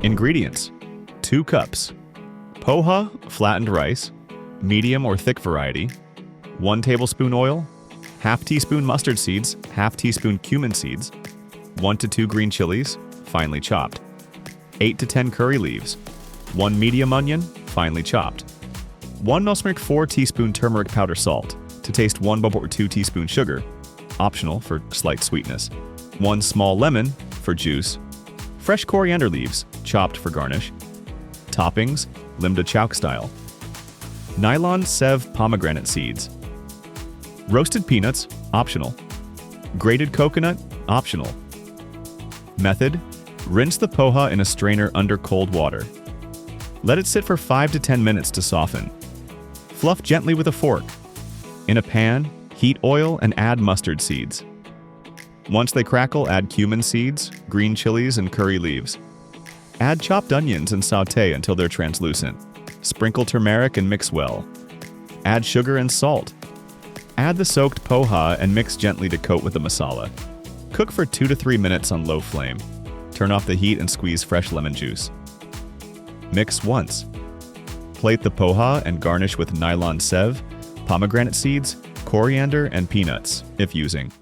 Ingredients: 2 cups. Poha, flattened rice, medium or thick variety. 1 tablespoon oil. Half teaspoon mustard seeds, half teaspoon cumin seeds. 1 to 2 green chilies, finely chopped. 8 to 10 curry leaves. 1 medium onion, finely chopped. 1 nusmilk 4 teaspoon turmeric powder salt. To taste 1/2 teaspoon sugar, optional for slight sweetness. 1 small lemon for juice. Fresh coriander leaves, chopped for garnish. Toppings, Limda Chowk style. Nylon Sev pomegranate seeds. Roasted peanuts, optional. Grated coconut, optional. Method: rinse the poha in a strainer under cold water. Let it sit for 5 to 10 minutes to soften. Fluff gently with a fork. In a pan, heat oil and add mustard seeds. Once they crackle, add cumin seeds, green chilies, and curry leaves. Add chopped onions and sauté until they're translucent. Sprinkle turmeric and mix well. Add sugar and salt. Add the soaked poha and mix gently to coat with the masala. Cook for 2 to 3 minutes on low flame. Turn off the heat and squeeze fresh lemon juice. Mix once. Plate the poha and garnish with nylon sev, pomegranate seeds, coriander, and peanuts, if using.